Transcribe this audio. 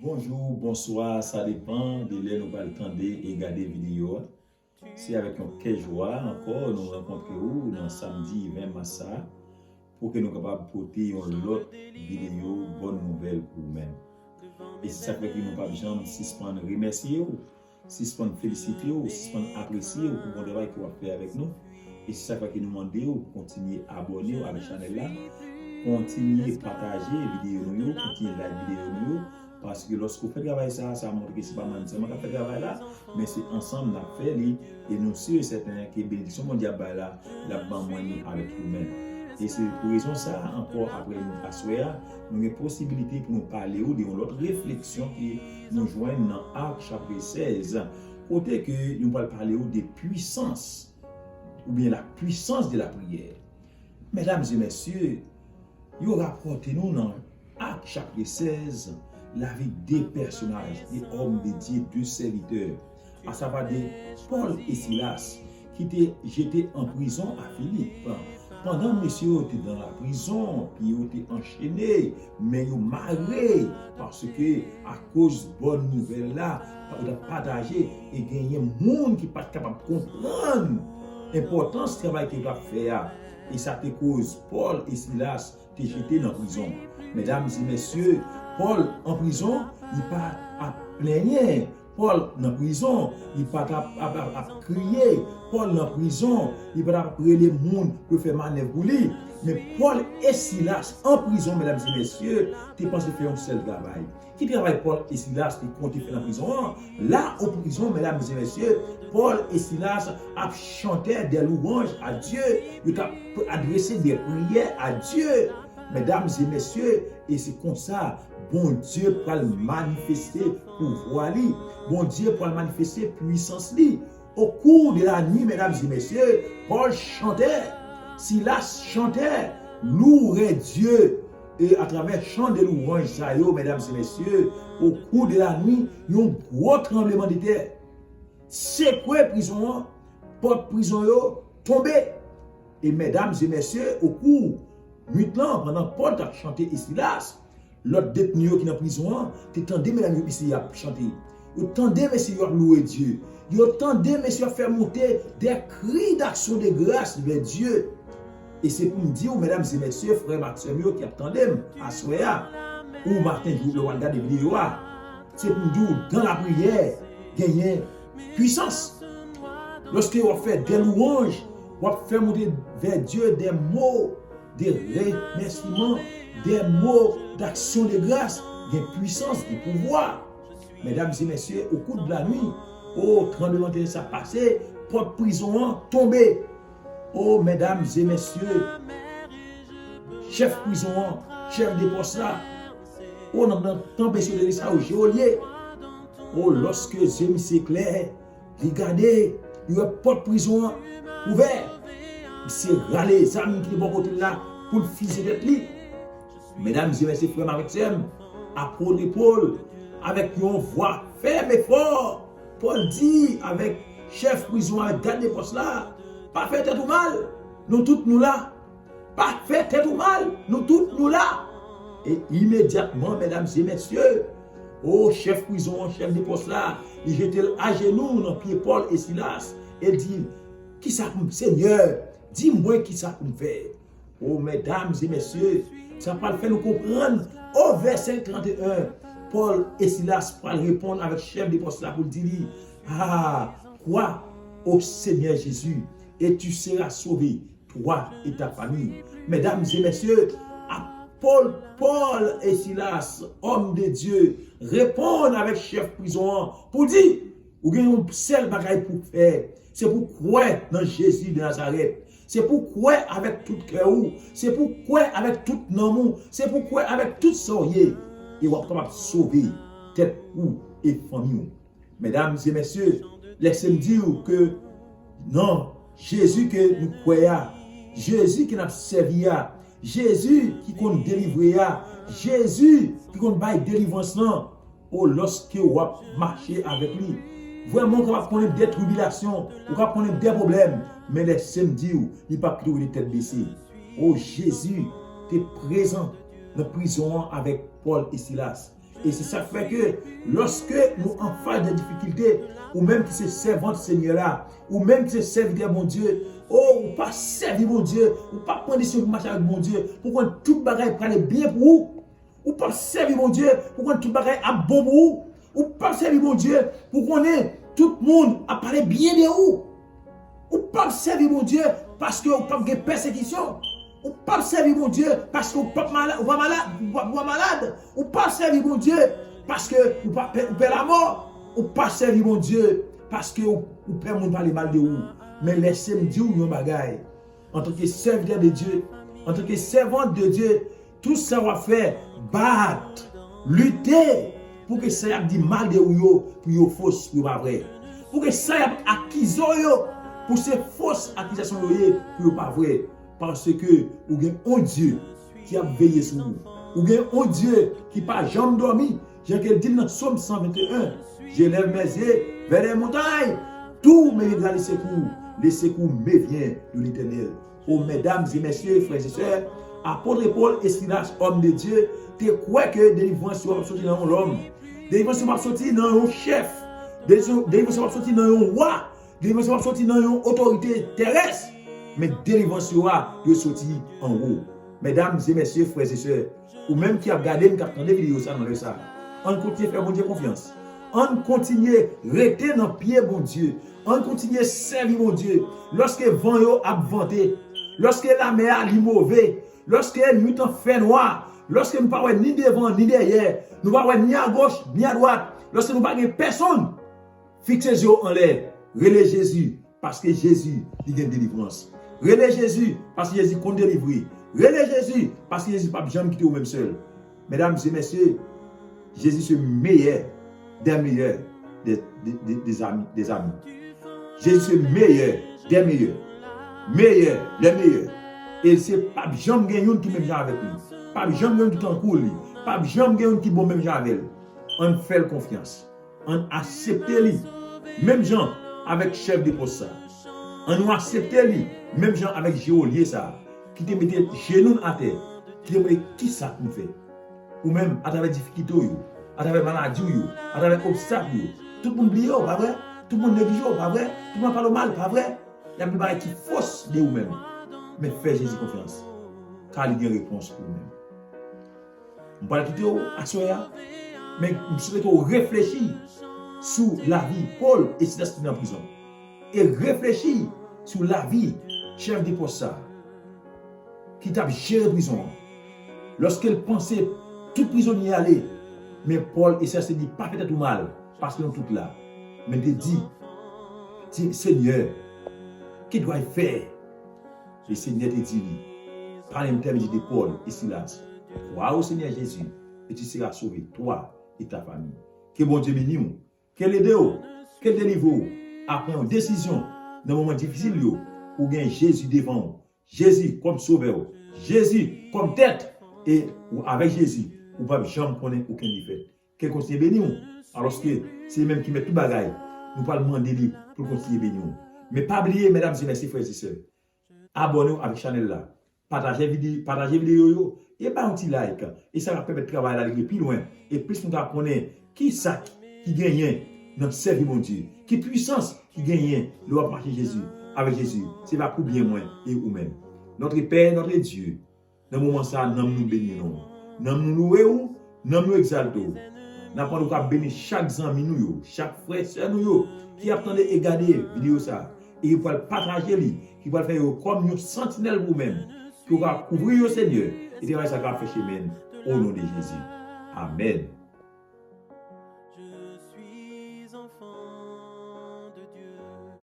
Bonjour, bonsoir, ça dépend de l'heure nous allons attendre et regarder vidéo. C'est avec un quelle joie encore nous rencontrons dans samedi 20 mars pour que nous soyons capables de porter une autre vidéo, bonne nouvelle pour vous-même. Et c'est ça que nous pas besoin suspendre remercier, suspendre féliciter, suspendre apprécier pour le travail que vous fait avec nous. Et c'est ça que nous demandons de continuer à abonner à la chaîne là, continuer à partager les vidéos, continuer la vidéo. Parce que lorsque vous faites travail ça montre que ce n'est pas moi seulement qui fait travail là, mais c'est ensemble qu'on fait et nous sommes certains que bénédiction mondiale là, la banque avec nous-mêmes. Et c'est pour raison ça, encore après nous asseoir, nous avons une possibilité pour nous parler de l'autre réflexion qui nous joint dans Actes chapitre 16, côté que nous allons parler des puissances, ou bien la puissance de la prière. Mesdames et messieurs, nous rapportez nous dans Actes chapitre 16, la vie des personnages, des hommes, des dieux, deux serviteurs, à savoir de Paul et Silas, qui étaient jetés en prison à Philippe. Pendant que monsieur était dans la prison, puis il était enchaîné, mais il marré parce que à cause de bonne nouvelle là, il a partagé et gagné un monde qui n'est pas capable de comprendre l'importance du travail qu'il a fait. Et ça te cause Paul et Silas étaient jetés dans la prison. Mesdames et messieurs, Paul en prison, il pas à plaigner. Paul en prison, il pas à crier. Paul en prison, il pas à prier les monde pour faire manœuvre pour lui. Mais Paul et Silas en prison, mesdames et messieurs, tu penses faire un seul travail. Qui travaille Paul et Silas qui comptent faire en prison? Là, en prison, mesdames et messieurs, Paul et Silas ont chanté des louanges à Dieu. Ils ont adressé des prières à Dieu. Mesdames et messieurs, et c'est comme ça, bon Dieu pour le manifester pouvoir lui, bon Dieu pour le manifester puissance lui. Au cours de la nuit, mesdames et messieurs, Paul chantait, Silas chantait, louerait Dieu. Et à travers chant de louange, mesdames et messieurs, au cours de la nuit, il y a un gros tremblement de terre. C'est quoi prison? Porte prison tombé. Et mesdames et messieurs, au cours nuit là, pendant Paul a chanté et Silas, l'autre détenu qui est en prison, tu entendais mesdames et messieurs à chanter. Vous entendez messieurs à louer Dieu. Vous entendez messieurs à faire monter des cris d'action de grâce vers Dieu. Et c'est pour me dire, mesdames et messieurs, frères Maxime qui attendent à Soya, ou Martin Joub, le Wanda de vidéo, c'est pour me dire, dans la prière, gagner puissance. Lorsque vous faites des louanges, vous faites monter vers Dieu des mots, des remerciements, des mots d'action de grâce, des puissances, des pouvoirs. Mesdames et messieurs, au cours de la nuit, au tremblement de terre ça passé, porte prison tombé. Oh, mesdames et messieurs, chef prison, chef de poste là, on a tempêté de ça au geôlier. Oh, lorsque Jésus s'éclaire, regardez, il y a porte prison ouvert. C'est râler les amis qui sont bon côté là pour le fils de lui. Mesdames et messieurs, frères Maxime, apôtre Paul, avec une voix ferme et fort, Paul dit avec chef prison, garde de poste là, pas fait tête ou mal, nous tous nous là. Pas fait tête ou mal, nous tous nous là. Et immédiatement, mesdames et messieurs, au chef prison, chef de poste là, il jetait à genoux dans pied Paul et Silas et dit, qui ça, Seigneur, dis-moi qui ça pour me faire. Oh, mesdames et messieurs, ça va faire nous comprendre. Au verset 31, Paul et Silas pour répondre avec chef de poste là pour dire, ah, quoi, au Seigneur Jésus, et tu seras sauvé, toi et ta famille. Mesdames et messieurs, Paul et Silas, hommes de Dieu, répondent avec chef prison pour dire, vous avez un seul bagage pour faire, c'est pour croire dans Jésus de Nazareth. C'est pour croire avec tout cœur, c'est pour croire avec tout nom, c'est pour croire avec tout sourire. Et vous êtes capable de sauver tête ou et famille. Mesdames et messieurs, laissez-moi dire que non, Jésus que nous croyons, Jésus qui nous servi, Jésus qui nous délivre, Jésus qui nous baille délivrance, oh, lorsque vous marchez avec lui, vraiment, on va connaître des tribulations, on va connaître des problèmes, mais laissez-moi dire, il ne va pas quitter les têtes baissées. Oh, Jésus, tu es présent dans la prison avec Paul et Silas. Et c'est ça qui fait que lorsque nous en face de difficultés, ou même qui se servent Seigneur là, ou même qui se serviteur mon Dieu, ou pas servir mon Dieu, ou pas prendre des choses pour marcher avec mon Dieu, pour qu'on tout bagaille prenne bien pour vous, ou pas servir mon Dieu, pour qu'on tout bagaille à bon pour vous, ou pas servir mon Dieu, pour qu'on ait tout le monde à parler bien de vous, ou pas servir mon Dieu parce que vous pas de persécution. Ou pas servir mon Dieu parce que vous pas malade, ou pas servir mon Dieu parce que vous pas la mort, ou pas servir mon Dieu parce que vous perd mon parler mal de vous. Mais laissez-moi dire une bagaille. En tant que serviteur de Dieu, en tant que servante de Dieu, tout ça va faire battre, lutter pour que ça y dit mal de vous, pour vous fausse, pour pas vrai. Pour que ça y acquise pour ces fausses accusations pour pas vrai. Parce que vous avez un Dieu qui a veillé sur vous. Vous avez un Dieu qui n'a pas jamais dormi. J'ai dit dans Psaume 121, je lève mes yeux vers les montagnes. Tout me viendra les secours. Les secours me viennent de l'Éternel. Oh, mesdames et messieurs, frères et sœurs, apôtre Paul et Silas, homme de Dieu, tu crois que délivrance va sortir dans l'homme. Délivrance va sortir dans un chef. Délivrance va sortir dans un roi. Délivrance va sortir dans une autorité terrestre. Mais délivrance sera de sortir en haut. Mesdames et messieurs, frères et sœurs, ou même qui a regardé, qui a regardé des vidéos, ça, dans ça, on continue à faire bon Dieu confiance. On continue à rester dans le pied, bon Dieu. On continue à servir, mon Dieu. Lorsque le vent a vanté, lorsque la mer est mauvais, lorsque la nuit fait noir, lorsque nous ne pouvons ni devant ni derrière, nous ne pouvons ni à gauche ni à droite, lorsque nous ne pouvons personne, fixez les yeux en l'air, relais Jésus, parce que Jésus, il gagne délivrance. Relais Jésus parce que Jésus compte délivrer. Relais Jésus parce que Jésus n'a pas jamais quitté au même seul. Mesdames et messieurs, Jésus c'est le meilleur des meilleurs des amis. Jésus c'est le meilleur des meilleurs. Meilleur des meilleurs. Et c'est pas jamais gagné qui même avec lui. Pas jamais gagné qui en court lui. Pas jamais gagné qui bon même avec lui. On fait confiance. On accepte lui. Même gens avec chef de poste. On nous accepte lui. Même gens avec Géolier ça, qui te mettait genoux à terre, qui te dit qui ça nous fait. Ou même à travers difficultés, à travers maladie, à travers obstacles, tout le monde oublie, pas vrai? Tout le monde néglige, pas vrai? Tout le monde parle mal, pas vrai? Il y a des choses qui faussent de vous-même. Mais faites Jésus confiance, car il y a une réponse pour vous-même. On parle tout à soi, mais je souhaite que réfléchir sur la vie Paul et Silas en prison. Et réfléchir sur la vie chef de poste qui t'a géré prison. Lorsqu'elle pensait tout prisonnier aller, mais Paul et Silas se dit pas peut-être tout mal parce qu'ils sont tous là. Mais ils dit Seigneur, qu'est-ce que dois-je faire? Le Seigneur te dit par l'intermédiaire de Paul et Silas, crois au Seigneur Jésus et tu seras sauvé, toi et ta famille. Que bon Dieu bénisse, qu'elle aide, qu'elle délivre, après une décision dans un moment difficile, ou bien Jésus devant vous, Jésus comme sauveur, Jésus comme tête, et avec Jésus, vous ne pouvez jamais connaître aucun défaite. Quel conseil béni, alors que c'est même qui met tout bagaille, nous pas demander pour conseiller béni. Mais pas oublier, mesdames et messieurs, frères et sœurs, abonnez-vous avec la chaîne là, partagez vidéo, et pas un petit like, et ça va permettre de travailler aller plus loin, et plus nous apprenons qui ça qui gagne dans le service mon Dieu, qui puissance qui gagne le marcher Jésus, avec Jésus, c'est pas pour bien moins et vous-même. Notre Père, notre Dieu, dans le moment ça, nous nous bénissons, nous nous louons, nous nous exaltons. Nous avons béni chaque ami, chaque frère, sœur, qui attendent et regarder la vidéo ça, et qui va partager, qui va faire comme une sentinelle vous-même, qui va couvrir le Seigneur, et qui va faire chemin au nom de Jésus. Amen.